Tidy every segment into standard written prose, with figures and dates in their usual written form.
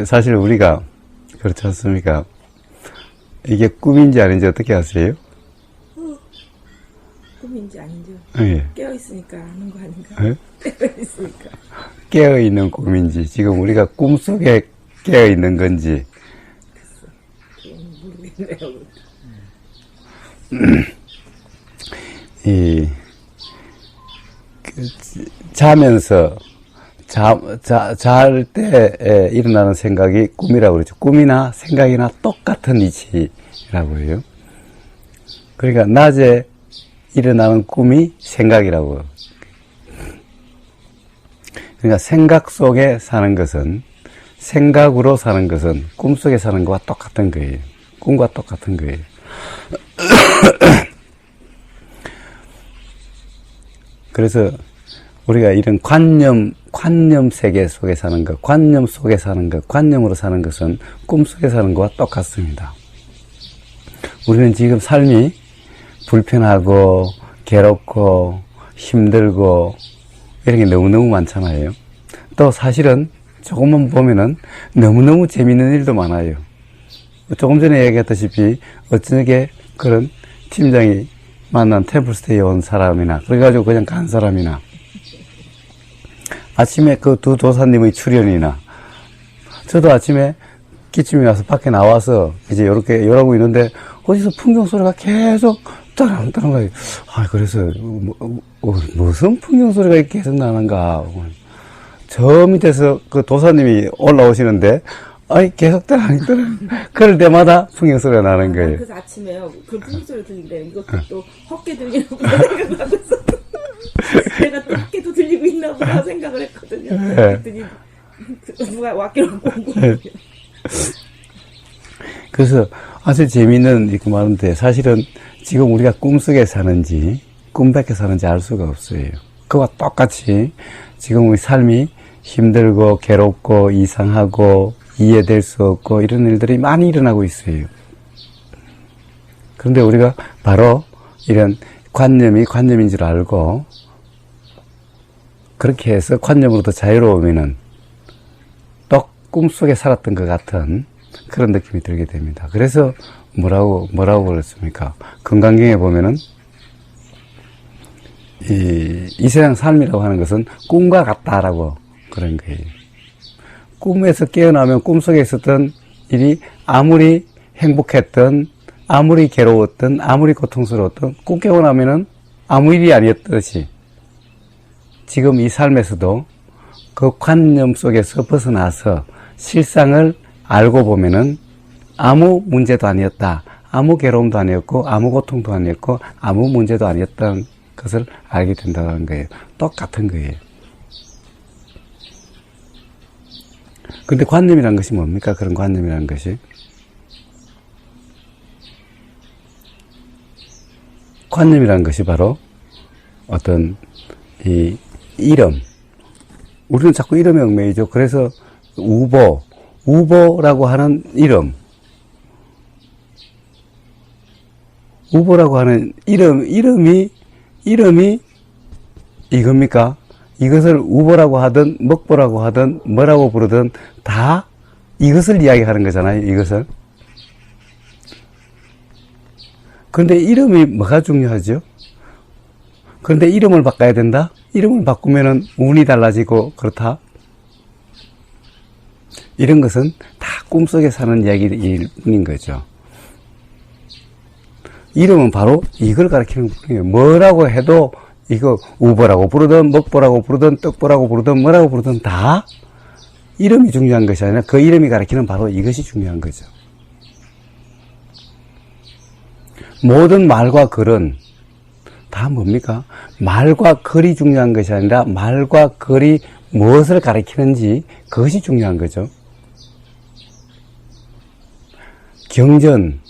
사실 우리가 그렇지 않습니까? 이게 꿈인지 아닌지 어떻게 아세요? 꿈인지 아닌지 예. 깨어있으니까 아는 거 아닌가? 예? 깨어있으니까. 깨어있는 꿈인지, 지금 우리가 꿈속에 깨어있는 건지. 그건 이, 모르겠네요. 자면서, 잘 때 일어나는 생각이 꿈이라고 그러죠. 꿈이나 생각이나 똑같은 이치라고 해요. 그러니까 낮에 일어나는 꿈이 생각이라고. 그러니까 생각 속에 사는 것은, 생각으로 사는 것은 꿈속에 사는 것과 똑같은 거예요. 꿈과 똑같은 거예요. 그래서 우리가 이런 관념 세계 속에 사는 것, 관념 속에 사는 것, 관념으로 사는 것은 꿈 속에 사는 것과 똑같습니다. 우리는 지금 삶이 불편하고, 괴롭고, 힘들고, 이런 게 너무너무 많잖아요. 또 사실은 조금만 보면은 너무너무 재밌는 일도 많아요. 조금 전에 얘기했다시피, 어쩌게 그런 팀장이 만난 템플스테이에 온 사람이나, 그래가지고 그냥 간 사람이나, 아침에 그 두 도사님의 출연이나, 저도 아침에 기침이 와서 밖에 나와서 이제 이렇게 일하고 있는데, 어디서 풍경 소리가 계속 따랑따랑 가요. 아, 그래서, 무슨 풍경 소리가 계속 나는가. 저 밑에서 그 도사님이 올라오시는데, 아니, 계속 따랑따랑. 그럴 때마다 풍경 소리가 나는 거예요. 그래서 아침에요. 그 풍경 소리 들리는데, 이것도 또 헛개 들리나 보다 생각하고 있었어. 내가 또 헛개도 들리고 있나 보다 생각을 했거든요. 그랬더니, 누가 왔기로 본 거예요. 그래서 아주 재미있는 이렇게 말인데, 사실은 지금 우리가 꿈속에 사는지, 꿈밖에 사는지 알 수가 없어요. 그와 똑같이 지금 우리 삶이 힘들고, 괴롭고, 이상하고, 이해될 수 없고, 이런 일들이 많이 일어나고 있어요. 그런데 우리가 바로 이런 관념이 관념인 줄 알고, 그렇게 해서 관념으로부터 자유로우면은 또 꿈속에 살았던 것 같은 그런 느낌이 들게 됩니다. 그래서 뭐라고 그랬습니까? 건강경에 보면은 이 세상 삶이라고 하는 것은 꿈과 같다라고 그런 거예요. 꿈에서 깨어나면 꿈속에 있었던 일이 아무리 행복했던, 아무리 괴로웠던, 아무리 고통스러웠던, 꿈 깨고 나면은 아무 일이 아니었듯이 지금 이 삶에서도 그 관념 속에서 벗어나서 실상을 알고 보면은 아무 문제도 아니었다. 아무 괴로움도 아니었고, 아무 고통도 아니었고, 아무 문제도 아니었던 것을 알게 된다는 거예요. 똑같은 거예요. 근데 관념이란 것이 뭡니까? 그런 관념이란 것이. 관념이란 것이 바로 어떤 이 이름. 우리는 자꾸 이름에 얽매이죠. 그래서 우보라고 하는 이름. 우보라고 하는 이름이 이겁니까? 이것을 우보라고 하든 먹보라고 하든 뭐라고 부르든 다 이것을 이야기하는 거잖아요. 이것을. 그런데 이름이 뭐가 중요하죠? 그런데 이름을 바꿔야 된다? 이름을 바꾸면은 운이 달라지고 그렇다? 이런 것은 다 꿈속에 사는 이야기일 뿐인 거죠. 이름은 바로 이걸 가리키는 뿐이에요. 뭐라고 해도 이거 우보라고 부르든 먹보라고 부르든 떡보라고 부르든 뭐라고 부르든 다 이름이 중요한 것이 아니라 그 이름이 가리키는 바로 이것이 중요한 거죠. 모든 말과 글은 다 뭡니까? 말과 글이 중요한 것이 아니라 말과 글이 무엇을 가리키는지 그것이 중요한 거죠. 경전,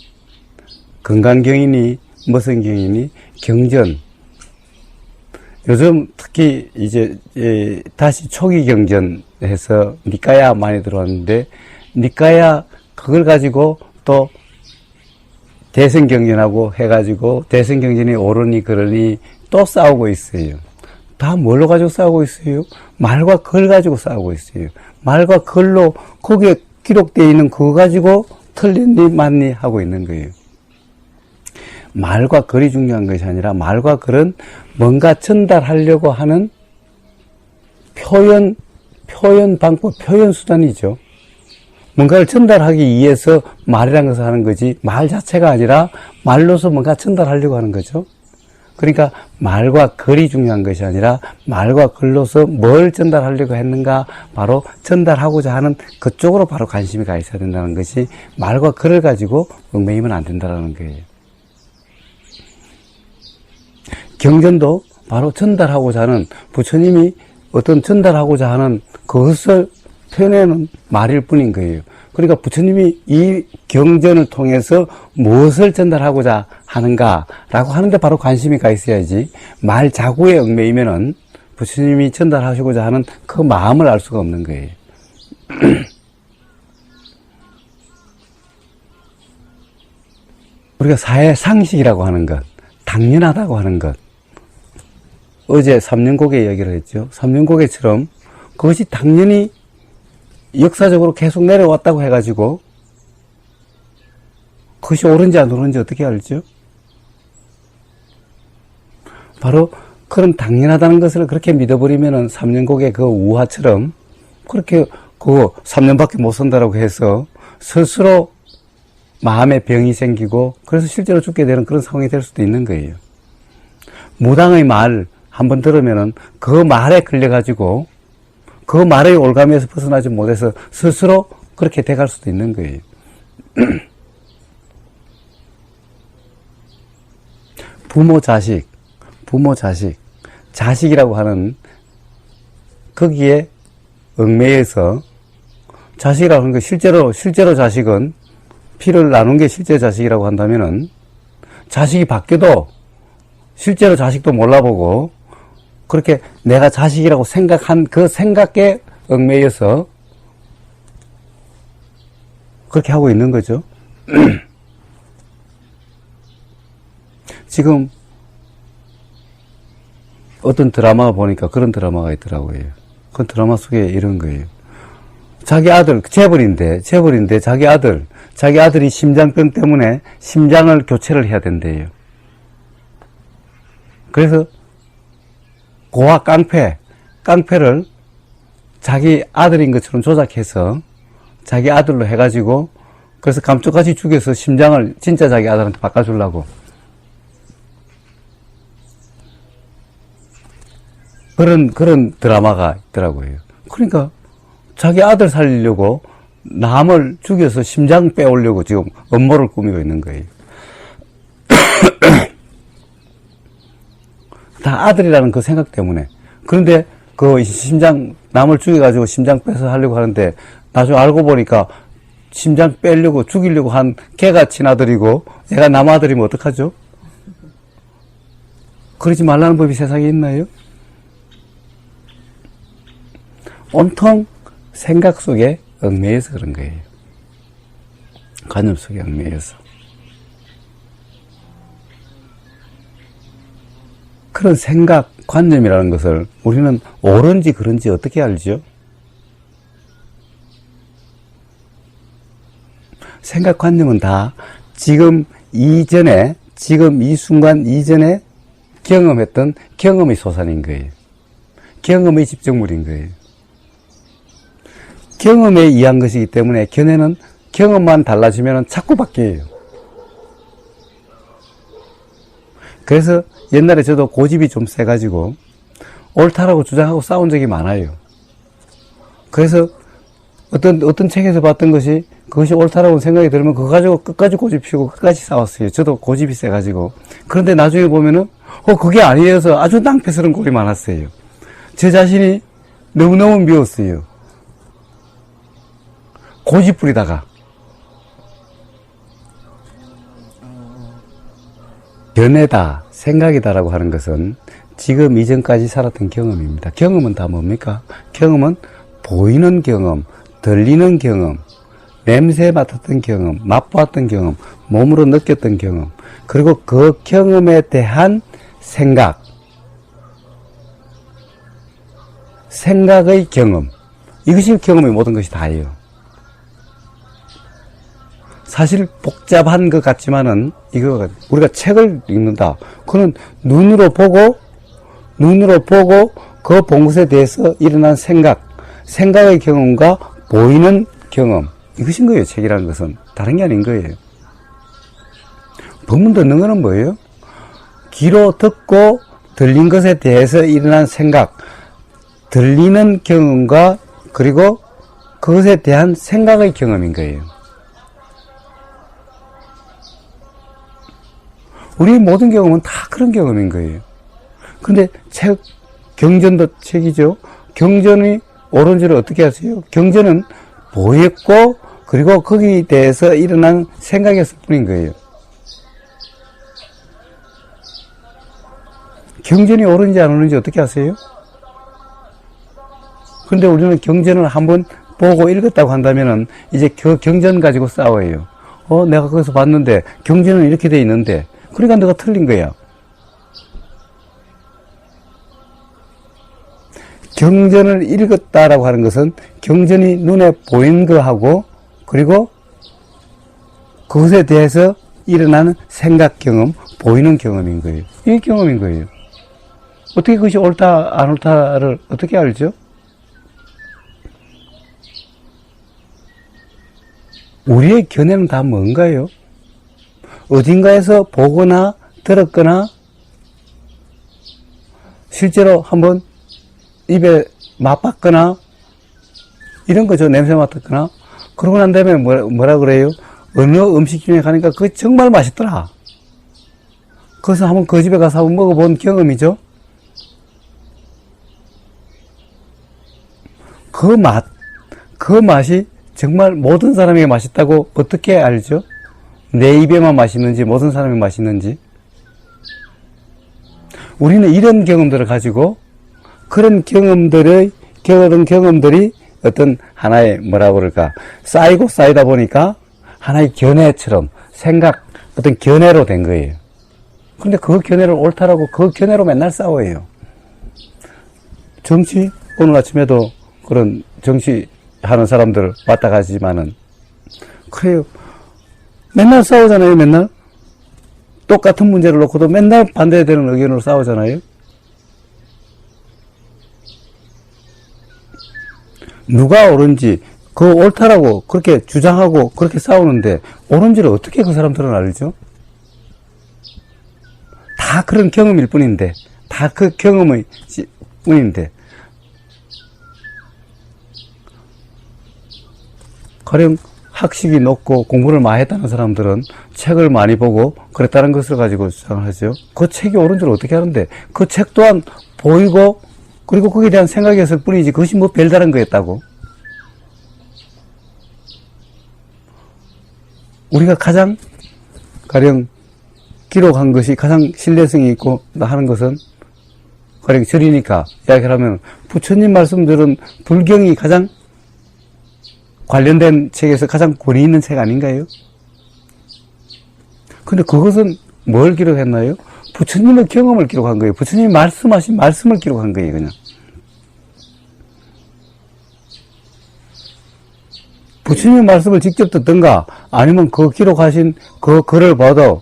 건강경이니 무슨 경이니 경전. 요즘 특히 이제 다시 초기 경전해서 니까야 많이 들어왔는데 니까야 그걸 가지고 또 대승경전하고 해가지고 대승경전이 옳으니 그러니 또 싸우고 있어요. 다 뭘로 가지고 싸우고 있어요? 말과 글 가지고 싸우고 있어요. 말과 글로 거기에 기록되어 있는 그거 가지고 틀린니 맞니 하고 있는 거예요. 말과 글이 중요한 것이 아니라 말과 글은 뭔가 전달하려고 하는 표현 방법, 표현 수단이죠. 뭔가를 전달하기 위해서 말이라는 것을 하는 거지 말 자체가 아니라 말로서 뭔가 전달하려고 하는 거죠. 그러니까 말과 글이 중요한 것이 아니라 말과 글로서 뭘 전달하려고 했는가, 바로 전달하고자 하는 그쪽으로 바로 관심이 가 있어야 된다는 것이, 말과 글을 가지고 얽매이면 안 된다는 거예요. 경전도 바로 전달하고자 하는, 부처님이 어떤 전달하고자 하는 그것을 표현하는 말일 뿐인 거예요. 그러니까 부처님이 이 경전을 통해서 무엇을 전달하고자 하는가라고 하는데 바로 관심이 가 있어야지, 말 자구에 얽매이면은 부처님이 전달하시고자 하는 그 마음을 알 수가 없는 거예요. 우리가 사회 상식이라고 하는 것, 당연하다고 하는 것, 어제 삼륜고개 이야기를 했죠. 삼륜고개처럼 그것이 당연히 역사적으로 계속 내려왔다고 해가지고 그것이 옳은지 안 옳은지 어떻게 알죠? 바로 그런 당연하다는 것을 그렇게 믿어버리면은 삼륜곡의 그 우화처럼 그렇게 그 3년밖에 못 산다라고 해서 스스로 마음에 병이 생기고 그래서 실제로 죽게 되는 그런 상황이 될 수도 있는 거예요. 무당의 말 한번 들으면은 그 말에 끌려가지고 그 말의 올가미에서 벗어나지 못해서 스스로 그렇게 돼갈 수도 있는 거예요. 부모, 자식, 자식이라고 하는 거기에 얽매여서, 자식이라고 하는 거 실제로 자식은 피를 나눈 게 실제 자식이라고 한다면은 자식이 바뀌어도 실제로 자식도 몰라보고 그렇게 내가 자식이라고 생각한 그 생각에 얽매여서 그렇게 하고 있는 거죠. 지금 어떤 드라마 보니까 그런 드라마가 있더라고요. 그 드라마 속에 이런 거예요. 자기 아들, 재벌인데 자기 아들이 심장병 때문에 심장을 교체를 해야 된대요. 그래서 고와 깡패를 자기 아들인 것처럼 조작해서 자기 아들로 해가지고, 그래서 감쪽같이 죽여서 심장을 진짜 자기 아들한테 바꿔주려고. 그런 드라마가 있더라고요. 그러니까 자기 아들 살리려고 남을 죽여서 심장 빼오려고 지금 음모를 꾸미고 있는 거예요. 다 아들이라는 그 생각 때문에. 그런데 그 심장, 남을 죽여가지고 심장 빼서 하려고 하는데 나중에 알고 보니까 심장 빼려고 죽이려고 한 걔가 친아들이고 얘가 남아들이면 어떡하죠? 그러지 말라는 법이 세상에 있나요? 온통 생각 속에 얽매여서 그런 거예요. 관념 속에 얽매여서. 그런 생각, 관념이라는 것을 우리는 옳은지 그른지 어떻게 알죠? 생각, 관념은 다 지금 이 순간 이전에 경험했던 경험의 소산인 거예요. 경험의 집적물인 거예요. 경험에 의한 것이기 때문에 견해는 경험만 달라지면 자꾸 바뀌어요. 그래서 옛날에 저도 고집이 좀 세가지고 옳다라고 주장하고 싸운 적이 많아요. 그래서 어떤 책에서 봤던 것이 그것이 옳다라고 생각이 들면 그거 가지고 끝까지 고집 피우고 끝까지 싸웠어요. 저도 고집이 세가지고. 그런데 나중에 보면은 그게 아니어서 아주 낭패스러운 꼴이 많았어요. 제 자신이 너무너무 미웠어요. 고집 부리다가. 견해다, 생각이다라고 하는 것은 지금 이전까지 살았던 경험입니다. 경험은 다 뭡니까? 경험은 보이는 경험, 들리는 경험, 냄새 맡았던 경험, 맛보았던 경험, 몸으로 느꼈던 경험, 그리고 그 경험에 대한 생각. 생각의 경험. 이것이 경험의 모든 것이 다예요. 사실 복잡한 것 같지만은 이거 우리가 책을 읽는다. 그는 눈으로 보고 그 본 것에 대해서 일어난 생각의 경험과 보이는 경험. 이것인 거예요. 책이라는 것은 다른 게 아닌 거예요. 법문 듣는 거는 뭐예요? 귀로 듣고 들린 것에 대해서 일어난 생각, 들리는 경험과 그리고 그것에 대한 생각의 경험인 거예요. 우리의 모든 경험은 다 그런 경험인 거예요. 근데 경전도 책이죠. 경전이 옳은지를 어떻게 아세요? 경전은 보였고 그리고 거기에 대해서 일어난 생각이었을 뿐인 거예요. 경전이 옳은지 안 옳은지 어떻게 아세요? 근데 우리는 경전을 한번 보고 읽었다고 한다면은 이제 그 경전 가지고 싸워요. 내가 거기서 봤는데 경전은 이렇게 돼 있는데 그러니까 너가 틀린 거야. 경전을 읽었다라고 하는 것은 경전이 눈에 보인 거하고 그리고 그것에 대해서 일어나는 생각 경험, 보이는 경험인 거예요. 이게 경험인 거예요. 어떻게 그것이 옳다, 안 옳다를 어떻게 알죠? 우리의 견해는 다 뭔가요? 어딘가에서 보거나 들었거나 실제로 한번 입에 맛봤거나 이런 거죠. 냄새 맡았거나 그러고 난 다음에 뭐라 그래요? 어느 음식점에 가니까 그게 정말 맛있더라. 그래서 한번 그 집에 가서 한번 먹어본 경험이죠. 그 맛이 정말 모든 사람에게 맛있다고 어떻게 알죠? 내 입에만 맛있는지 모든 사람이 맛있는지. 우리는 이런 경험들을 가지고 그런 경험들이 어떤 하나의 뭐라고 그럴까 쌓이고 쌓이다 보니까 하나의 견해처럼 어떤 견해로 된 거예요. 그런데 그 견해를 옳다라고 그 견해로 맨날 싸워요. 정치 오늘 아침에도 그런 정치하는 사람들 왔다 가지만은 그래요. 맨날 싸우잖아요. 맨날 똑같은 문제를 놓고도 맨날 반대되는 의견으로 싸우잖아요. 누가 옳은지 그 옳다라고 그렇게 주장하고 그렇게 싸우는데 옳은지를 어떻게 그 사람들은 알죠? 다 그런 경험일 뿐인데 다 그 경험의 뿐인데 가령 학식이 높고 공부를 많이 했다는 사람들은 책을 많이 보고 그랬다는 것을 가지고 주장을 하죠. 그 책이 옳은 줄 어떻게 하는데 그 책 또한 보이고 그리고 거기에 대한 생각이었을 뿐이지 그것이 뭐 별다른 거였다고. 우리가 가장 가령 기록한 것이 가장 신뢰성이 있고 하는 것은 가령 절이니까 이야기를 하면 부처님 말씀들은 불경이 가장 관련된 책에서 가장 권위 있는 책 아닌가요? 근데 그것은 뭘 기록했나요? 부처님의 경험을 기록한 거예요. 부처님이 말씀하신 말씀을 기록한 거예요, 그냥. 부처님의 말씀을 직접 듣든가, 아니면 그 기록하신 그 글을 봐도,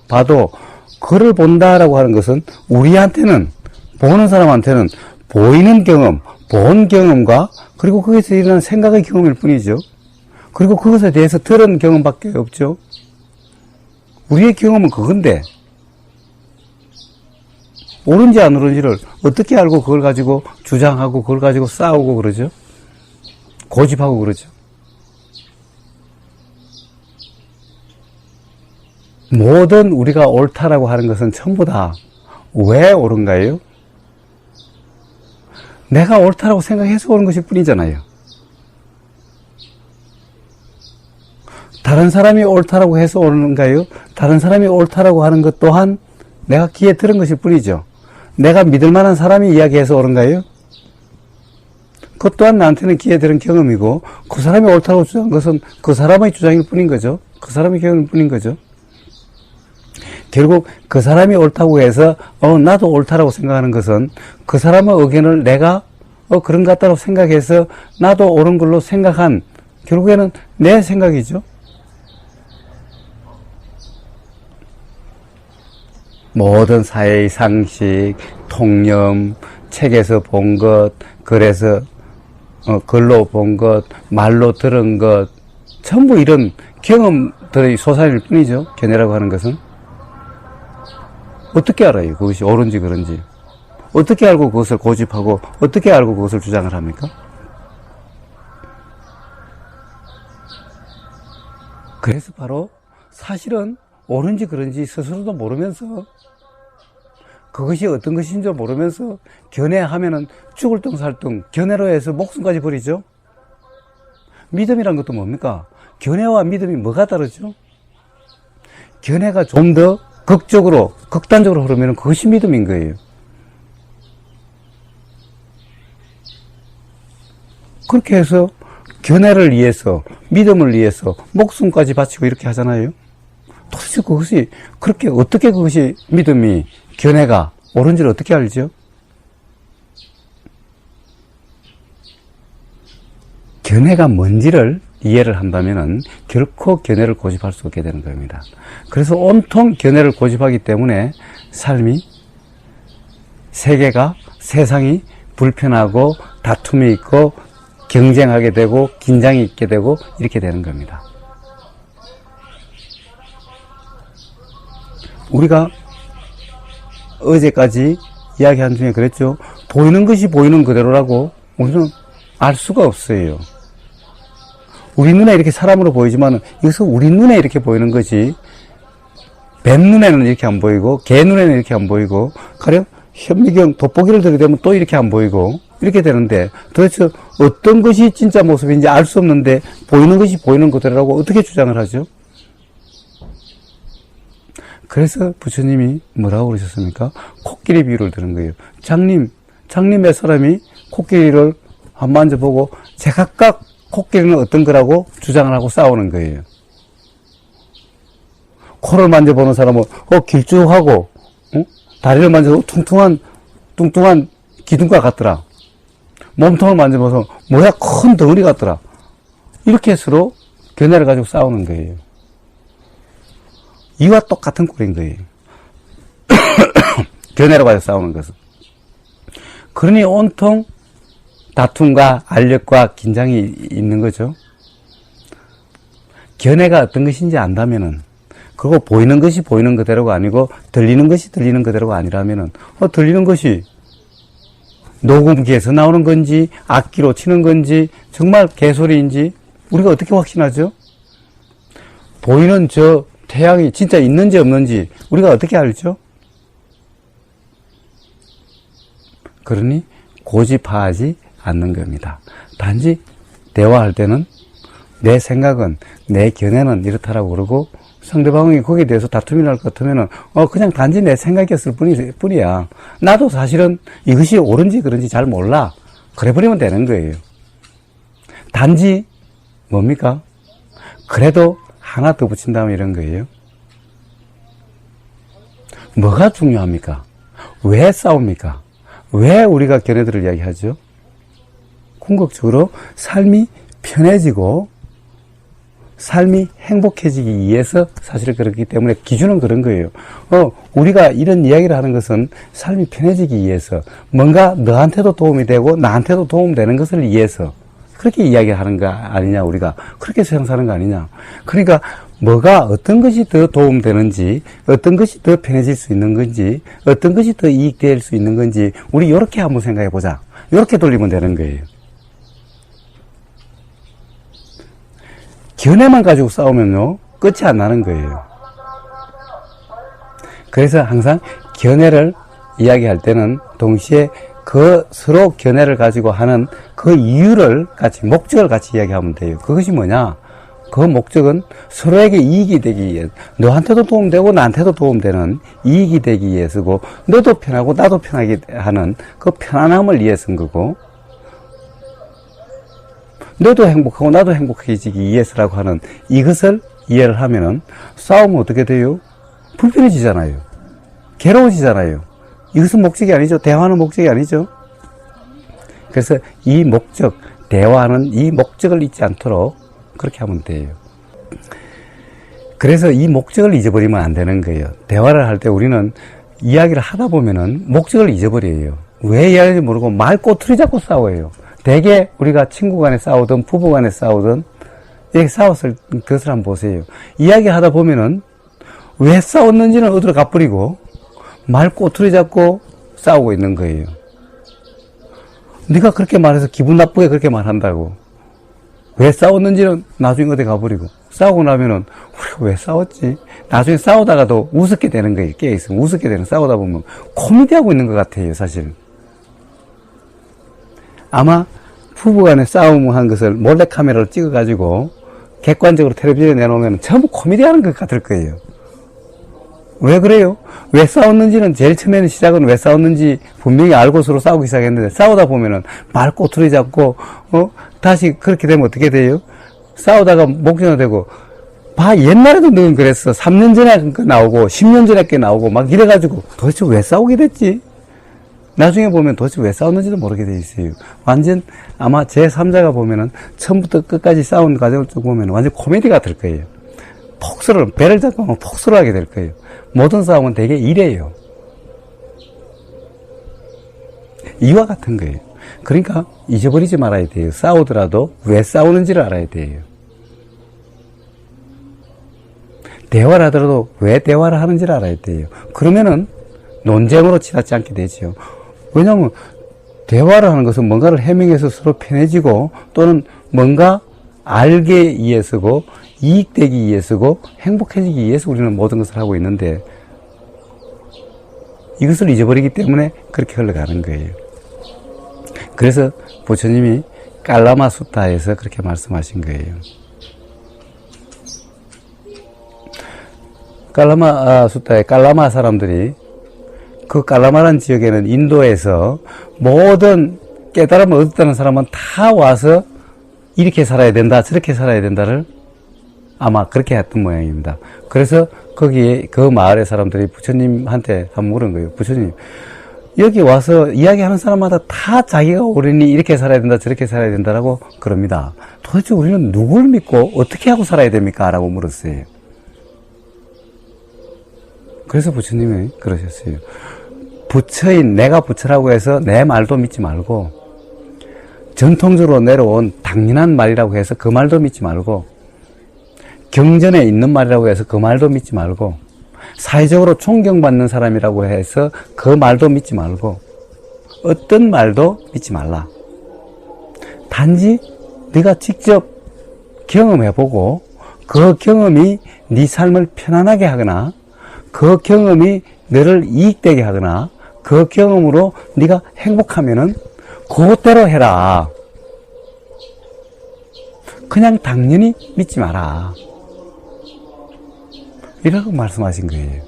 글을 본다라고 하는 것은 우리한테는, 보는 사람한테는 보이는 경험, 본 경험과, 그리고 거기서 일어난 생각의 경험일 뿐이죠. 그리고 그것에 대해서 들은 경험밖에 없죠. 우리의 경험은 그건데, 옳은지 안 옳은지를 어떻게 알고 그걸 가지고 주장하고 그걸 가지고 싸우고 그러죠? 고집하고 그러죠? 모든 우리가 옳다라고 하는 것은 전부 다 왜 옳은가요? 내가 옳다라고 생각해서 옳은 것일 뿐이잖아요. 다른 사람이 옳다라고 해서 옳은가요? 다른 사람이 옳다라고 하는 것 또한 내가 귀에 들은 것일 뿐이죠. 내가 믿을 만한 사람이 이야기해서 옳은가요? 그것 또한 나한테는 귀에 들은 경험이고 그 사람이 옳다고 주장한 것은 그 사람의 주장일 뿐인 거죠. 그 사람의 경험일 뿐인 거죠. 결국 그 사람이 옳다고 해서 나도 옳다라고 생각하는 것은 그 사람의 의견을 내가 그런 것 같다고 생각해서 나도 옳은 걸로 생각한, 결국에는 내 생각이죠. 모든 사회의 상식, 통념, 책에서 본 것, 글에서, 글로 본 것, 말로 들은 것, 전부 이런 경험들의 소산일 뿐이죠. 견해라고 하는 것은. 어떻게 알아요? 그것이 옳은지 그른지. 어떻게 알고 그것을 고집하고, 어떻게 알고 그것을 주장을 합니까? 그래서 바로 사실은 옳은지 그른지 스스로도 모르면서, 그것이 어떤 것인지 모르면서 견해하면은 죽을 둥 살 둥, 견해로 해서 목숨까지 버리죠. 믿음이란 것도 뭡니까? 견해와 믿음이 뭐가 다르죠? 견해가 좀 더 극적으로, 극단적으로 흐르면 그것이 믿음인 거예요. 그렇게 해서 견해를 위해서, 믿음을 위해서 목숨까지 바치고 이렇게 하잖아요. 도대체 그것이, 그렇게, 어떻게 그것이 믿음이, 견해가 옳은지를 어떻게 알죠? 견해가 뭔지를 이해를 한다면은 결코 견해를 고집할 수 없게 되는 겁니다. 그래서 온통 견해를 고집하기 때문에 삶이, 세계가, 세상이 불편하고 다툼이 있고 경쟁하게 되고 긴장이 있게 되고 이렇게 되는 겁니다. 우리가 어제까지 이야기한 중에 그랬죠. 보이는 것이 보이는 그대로라고 우리는 알 수가 없어요. 우리 눈에 이렇게 사람으로 보이지만 여기서 우리 눈에 이렇게 보이는 것이 뱀 눈에는 이렇게 안 보이고 개 눈에는 이렇게 안 보이고 가령 현미경 돋보기를 들이대면 또 이렇게 안 보이고 이렇게 되는데 도대체 어떤 것이 진짜 모습인지 알 수 없는데 보이는 것이 보이는 그대로라고 어떻게 주장을 하죠? 그래서 부처님이 뭐라고 그러셨습니까? 코끼리 비유를 드는 거예요. 장님의 사람이 코끼리를 한 만져보고 제각각 코끼리는 어떤 거라고 주장을 하고 싸우는 거예요. 코를 만져보는 사람은 길쭉하고 다리를 만져도 뚱뚱한 기둥과 같더라. 몸통을 만져봐서 뭐야 큰 덩어리 같더라. 이렇게 서로 견해를 가지고 싸우는 거예요. 이와 똑같은 꼴인 거예요. 견해를 가지고 싸우는 것은. 그러니 온통 다툼과 알력과 긴장이 있는 거죠. 견해가 어떤 것인지 안다면은, 그리고 보이는 것이 보이는 그대로가 아니고 들리는 것이 들리는 그대로가 아니라면은, 들리는 것이 녹음기에서 나오는 건지 악기로 치는 건지 정말 개소리인지 우리가 어떻게 확신하죠? 보이는 저 태양이 진짜 있는지 없는지 우리가 어떻게 알죠? 그러니 고집하지 않는 겁니다. 단지 대화할 때는 내 생각은, 내 견해는 이렇다라고 그러고 상대방이 거기에 대해서 다툼이 날 것 같으면은 그냥 단지 내 생각이었을 뿐이야. 나도 사실은 이것이 옳은지 그런지 잘 몰라. 그래버리면 되는 거예요. 단지 뭡니까? 그래도 하나 더 붙인다면 이런 거예요. 뭐가 중요합니까? 왜 싸웁니까? 왜 우리가 견해들을 이야기하죠? 궁극적으로 삶이 편해지고 삶이 행복해지기 위해서 사실 그렇기 때문에 기준은 그런 거예요. 우리가 이런 이야기를 하는 것은 삶이 편해지기 위해서, 뭔가 너한테도 도움이 되고 나한테도 도움되는 것을 위해서 그렇게 이야기하는 거 아니냐, 우리가 그렇게 세상 사는 거 아니냐. 그러니까 뭐가 어떤 것이 더 도움되는지, 어떤 것이 더 편해질 수 있는 건지, 어떤 것이 더 이익될 수 있는 건지 우리 이렇게 한번 생각해 보자. 이렇게 돌리면 되는 거예요. 견해만 가지고 싸우면요 끝이 안 나는 거예요. 그래서 항상 견해를 이야기할 때는 동시에 그 서로 견해를 가지고 하는 그 이유를 같이, 목적을 같이 이야기하면 돼요. 그것이 뭐냐? 그 목적은 서로에게 이익이 되기 위해, 너한테도 도움되고 나한테도 도움되는 이익이 되기 위해서고, 너도 편하고 나도 편하게 하는 그 편안함을 위해서인 거고, 너도 행복하고 나도 행복해지기 위해서라고 하는 이것을 이해를 하면은 싸우면 어떻게 돼요? 불편해지잖아요. 괴로워지잖아요. 이것은 목적이 아니죠. 대화는 목적이 아니죠. 그래서 이 목적, 대화는 이 목적을 잊지 않도록 그렇게 하면 돼요. 그래서 이 목적을 잊어버리면 안 되는 거예요. 대화를 할 때 우리는 이야기를 하다 보면은 목적을 잊어버려요. 왜 이야기하는지 모르고 말 꼬투리 잡고 싸워요. 대개 우리가 친구 간에 싸우든 부부 간에 싸우든 이렇게 싸웠을 것을 한번 보세요. 이야기하다 보면은 왜 싸웠는지는 어디로 가버리고 말 꼬투리 잡고 싸우고 있는 거예요. 네가 그렇게 말해서 기분 나쁘게 그렇게 말한다고. 왜 싸웠는지는 나중에 어디 가버리고 싸우고 나면은 우리가 왜 싸웠지? 나중에 싸우다가도 우습게 되는 거예요. 깨어있으면 우습게 되는, 싸우다 보면 코미디하고 있는 것 같아요, 사실은. 아마 부부간에 싸움한 것을 몰래카메라로 찍어가지고 객관적으로 텔레비전에 내놓으면 전부 코미디하는 것 같을 거예요. 왜 그래요? 왜 싸웠는지는 제일 처음에는 시작은 왜 싸웠는지 분명히 알고서로 싸우기 시작했는데 싸우다 보면은 말 꼬투리 잡고 다시 그렇게 되면 어떻게 돼요? 싸우다가 목전화 되고 옛날에도 넌 그랬어. 3년 전에 그 나오고 10년 전에 게 나오고 막 이래가지고 도대체 왜 싸우게 됐지? 나중에 보면 도대체 왜 싸웠는지도 모르게 돼 있어요. 완전 아마 제3자가 보면은 처음부터 끝까지 싸운 과정을 쭉 보면 완전 코미디가 될 거예요. 폭소를, 배를 잡고 하면 폭소를 하게 될 거예요. 모든 싸움은 되게 이래요. 이와 같은 거예요. 그러니까 잊어버리지 말아야 돼요. 싸우더라도 왜 싸우는지를 알아야 돼요. 대화를 하더라도 왜 대화를 하는지를 알아야 돼요. 그러면은 논쟁으로 지나지 않게 되죠. 왜냐하면 대화를 하는 것은 뭔가를 해명해서 서로 편해지고 또는 뭔가 알기 위해서고 이익되기 위해서고 행복해지기 위해서 우리는 모든 것을 하고 있는데 이것을 잊어버리기 때문에 그렇게 흘러가는 거예요. 그래서 부처님이 깔라마 수타에서 그렇게 말씀하신 거예요. 깔라마 수타에 깔라마 사람들이 그 깔라마라는 지역에는 인도에서 모든 깨달음을 얻었다는 사람은 다 와서 이렇게 살아야 된다, 저렇게 살아야 된다를 아마 그렇게 했던 모양입니다. 그래서 거기에 그 마을의 사람들이 부처님한테 한번 물은 거예요. 부처님, 여기 와서 이야기하는 사람마다 다 자기가 옳으니 이렇게 살아야 된다, 저렇게 살아야 된다라고 그럽니다. 도대체 우리는 누굴 믿고 어떻게 하고 살아야 됩니까? 라고 물었어요. 그래서 부처님이 그러셨어요. 부처인 내가 부처라고 해서 내 말도 믿지 말고 전통적으로 내려온 당연한 말이라고 해서 그 말도 믿지 말고 경전에 있는 말이라고 해서 그 말도 믿지 말고 사회적으로 존경받는 사람이라고 해서 그 말도 믿지 말고 어떤 말도 믿지 말라. 단지 네가 직접 경험해보고 그 경험이 네 삶을 편안하게 하거나 그 경험이 너를 이익되게 하거나 그 경험으로 네가 행복하면은 그것대로 해라. 그냥 당연히 믿지 마라. 이라고 말씀하신 거예요.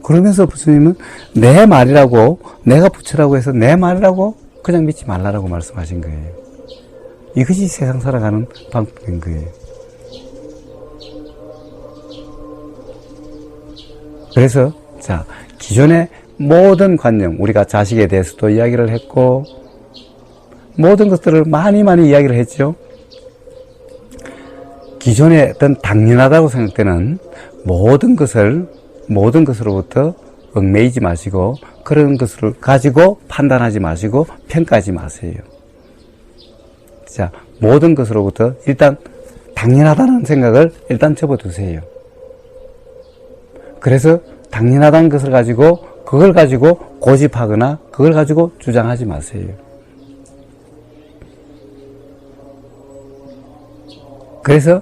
그러면서 부처님은 내 말이라고, 내가 부처라고 해서 내 말이라고 그냥 믿지 말라라고 말씀하신 거예요. 이것이 세상 살아가는 방법인 거예요. 그래서 자, 기존의 모든 관념, 우리가 자식에 대해서도 이야기를 했고 모든 것들을 많이 이야기를 했죠. 기존에 어떤 당연하다고 생각되는 모든 것으로부터 얽매이지 마시고 그런 것을 가지고 판단하지 마시고 평가하지 마세요. 자, 모든 것으로부터 일단 당연하다는 생각을 일단 접어두세요. 그래서 당연하다는 것을 가지고 그걸 가지고 고집하거나 그걸 가지고 주장하지 마세요. 그래서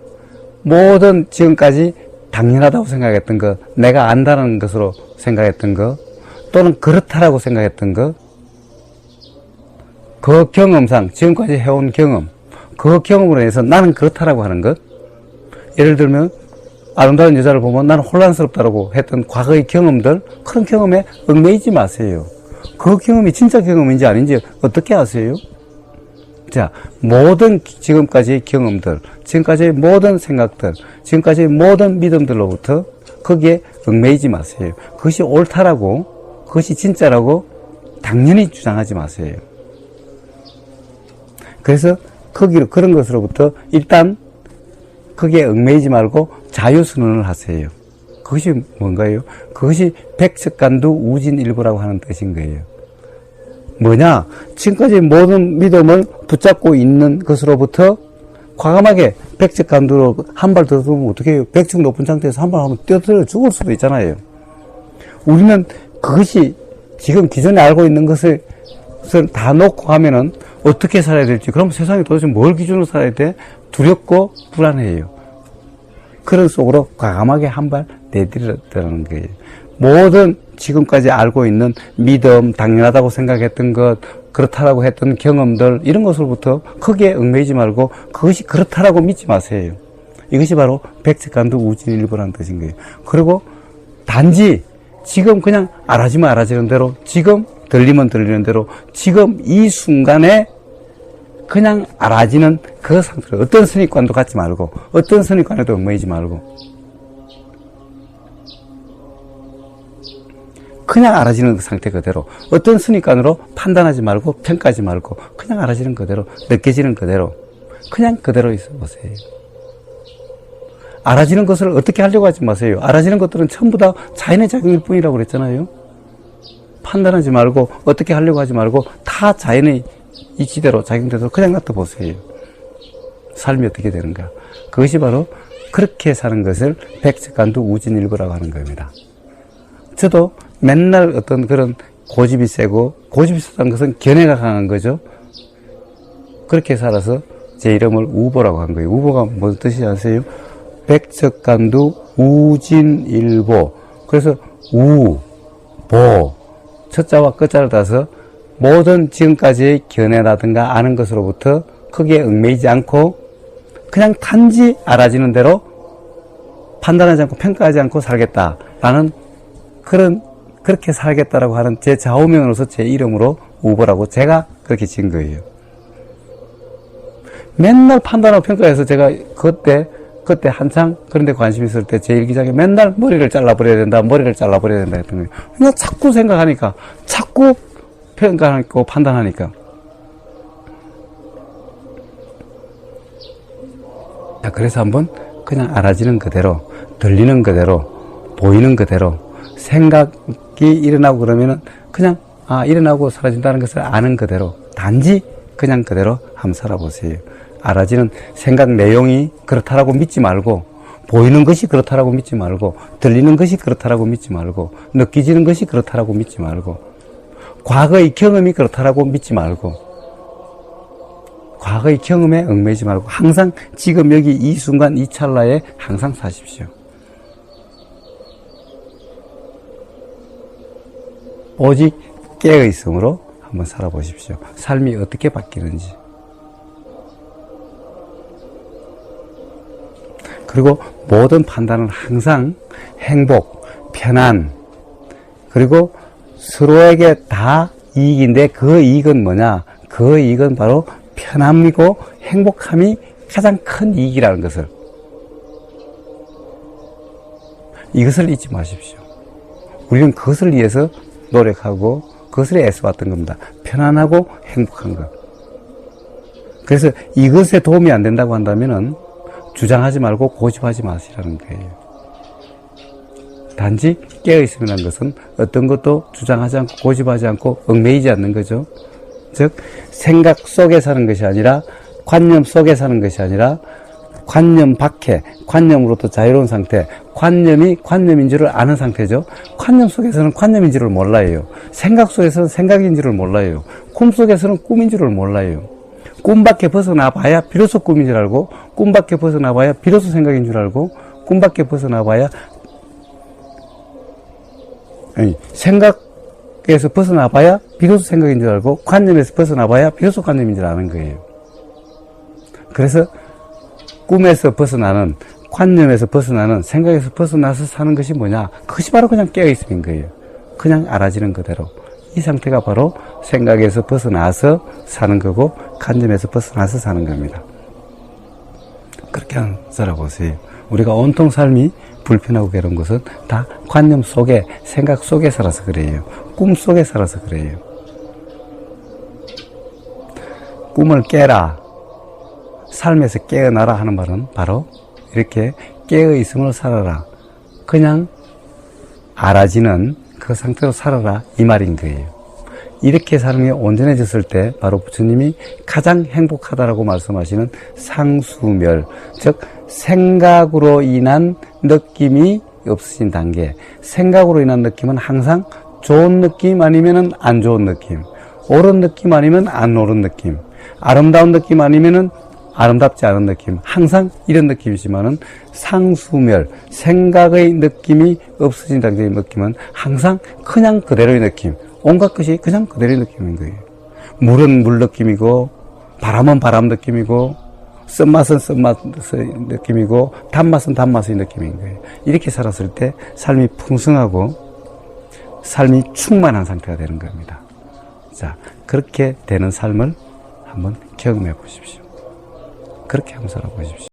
모든 지금까지 당연하다고 생각했던 것, 내가 안다는 것으로 생각했던 것, 또는 그렇다라고 생각했던 것, 그 경험상 지금까지 해온 경험, 그 경험으로 해서 나는 그렇다라고 하는 것, 예를 들면 아름다운 여자를 보면 나는 혼란스럽다라고 했던 과거의 경험들, 그런 경험에 얽매이지 마세요. 그 경험이 진짜 경험인지 아닌지 어떻게 아세요? 자, 모든 지금까지의 경험들, 지금까지의 모든 생각들, 지금까지의 모든 믿음들로부터 거기에 얽매이지 마세요. 그것이 옳다라고, 그것이 진짜라고 당연히 주장하지 마세요. 그래서 거기로, 그런 것으로부터 일단 거기에 얽매이지 말고 자유순원을 하세요. 그것이 뭔가요? 그것이 백척간두 우진일보라고 하는 뜻인 거예요. 뭐냐? 지금까지 모든 믿음을 붙잡고 있는 것으로부터 과감하게 백척간두로 한 발 들어서면 어떻게 해요? 백척 높은 상태에서 한 발 하면 뛰어들어 죽을 수도 있잖아요. 우리는 그것이 지금 기존에 알고 있는 것을 다 놓고 하면은 어떻게 살아야 될지, 그럼 세상에 도대체 뭘 기준으로 살아야 돼? 두렵고 불안해요. 그런 속으로 과감하게 한 발 내디르라는 거예요. 모든 지금까지 알고 있는 믿음, 당연하다고 생각했던 것, 그렇다라고 했던 경험들, 이런 것으로부터 크게 얽매이지 말고 그것이 그렇다라고 믿지 마세요. 이것이 바로 백척간두 우진일보라는 뜻인 거예요. 그리고 단지 지금 그냥 알아지면 알아지는 대로, 지금 들리면 들리는 대로, 지금 이 순간에 그냥 알아지는 그 상태로, 어떤 선입관도 갖지 말고, 어떤 선입관에도 얽매이지 말고, 그냥 알아지는 그 상태 그대로, 어떤 선입관으로 판단하지 말고, 평가하지 말고, 그냥 알아지는 그대로, 느껴지는 그대로, 그냥 그대로 있어 보세요. 알아지는 것을 어떻게 하려고 하지 마세요. 알아지는 것들은 전부 다 자연의 작용일 뿐이라고 그랬잖아요. 판단하지 말고, 어떻게 하려고 하지 말고, 다 자연의 이치대로, 작용대로 그냥 놔둬보세요. 삶이 어떻게 되는가. 그것이 바로 그렇게 사는 것을 백척간두 우진일보라고 하는 겁니다. 저도 맨날 어떤 그런 고집이 세고, 고집이 세다는 것은 견해가 강한 거죠. 그렇게 살아서 제 이름을 우보라고 한 거예요. 우보가 무슨 뜻인지 아세요? 백척간두 우진일보. 그래서 우, 보, 첫자와 끝자를 따서 모든 지금까지의 견해라든가 아는 것으로부터 크게 얽매이지 않고 그냥 단지 알아지는 대로 판단하지 않고 평가하지 않고 살겠다라는 그렇게 살겠다라고 하는 제 좌우명으로서 제 이름으로 우보라고 제가 그렇게 지은 거예요. 맨날 판단하고 평가해서 제가 그때 한창 그런 데 관심 있을 때 제 일기장에 맨날 머리를 잘라버려야 된다 했던 거예요. 그냥 자꾸 생각하니까, 자꾸 평가하고 판단하니까. 자, 그래서 한번 그냥 알아지는 그대로, 들리는 그대로, 보이는 그대로, 생각이 일어나고 그러면은 그냥, 일어나고 사라진다는 것을 아는 그대로, 단지 그냥 그대로 한번 살아보세요. 알아지는 생각 내용이 그렇다라고 믿지 말고, 보이는 것이 그렇다라고 믿지 말고, 들리는 것이 그렇다라고 믿지 말고, 느껴지는 것이 그렇다라고 믿지 말고, 과거의 경험이 그렇다라고 믿지 말고, 과거의 경험에 얽매이지 말고, 항상 지금 여기 이 순간 이 찰나에 항상 사십시오. 오직 깨어있음으로 한번 살아보십시오. 삶이 어떻게 바뀌는지. 그리고 모든 판단은 항상 행복, 편안, 그리고 서로에게 다 이익인데 그 이익은 뭐냐? 그 이익은 바로 편함이고 행복함이 가장 큰 이익이라는 것을, 이것을 잊지 마십시오. 우리는 그것을 위해서 노력하고 그것을 애써왔던 겁니다. 편안하고 행복한 것. 그래서 이것에 도움이 안 된다고 한다면은 주장하지 말고 고집하지 마시라는 거예요. 단지 깨어있음이라는 것은 어떤 것도 주장하지 않고 고집하지 않고 얽매이지 않는 거죠. 즉 생각 속에 사는 것이 아니라, 관념 속에 사는 것이 아니라, 관념 밖에, 관념으로부터 자유로운 상태, 관념이 관념인 줄을 아는 상태죠. 관념 속에서는 관념인 줄을 몰라요. 생각 속에서는 생각인 줄을 몰라요. 꿈 속에서는 꿈인 줄을 몰라요. 꿈밖에 벗어나 봐야 비로소 꿈인 줄 알고, 꿈밖에 벗어나 봐야 비로소 생각인 줄 알고, 꿈밖에 벗어나 봐야, 생각에서 벗어나 봐야 비로소 생각인 줄 알고, 관념에서 벗어나 봐야 비로소 관념인 줄 아는 거예요. 그래서 꿈에서 벗어나는, 관념에서 벗어나는, 생각에서 벗어나서 사는 것이 뭐냐? 그것이 바로 그냥 깨어있음인 거예요. 그냥 알아지는 그대로. 이 상태가 바로 생각에서 벗어나서 사는 거고, 관념에서 벗어나서 사는 겁니다. 그렇게 한번 살아보세요. 우리가 온통 삶이 불편하고 괴로운 것은 다 관념 속에, 생각 속에 살아서 그래요. 꿈 속에 살아서 그래요. 꿈을 깨라, 삶에서 깨어나라 하는 말은 바로 이렇게 깨어있음으로 살아라. 그냥 알아지는 그 상태로 살아라 이 말인 거예요. 이렇게 삶이 온전해졌을 때 바로 부처님이 가장 행복하다라고 말씀하시는 상수멸, 즉 생각으로 인한 느낌이 없어진 단계. 생각으로 인한 느낌은 항상 좋은 느낌 아니면은 안 좋은 느낌, 옳은 느낌 아니면 안 옳은 느낌, 아름다운 느낌 아니면은 아름답지 않은 느낌, 항상 이런 느낌이지만은 상수멸, 생각의 느낌이 없어진 단계의 느낌은 항상 그냥 그대로의 느낌, 온갖 것이 그냥 그대로의 느낌인 거예요. 물은 물 느낌이고, 바람은 바람 느낌이고, 쓴맛은 쓴맛의 느낌이고, 단맛은 단맛의 느낌인 거예요. 이렇게 살았을 때 삶이 풍성하고 삶이 충만한 상태가 되는 겁니다. 자, 그렇게 되는 삶을 한번 경험해 보십시오. 그렇게 한번 살아보십시오.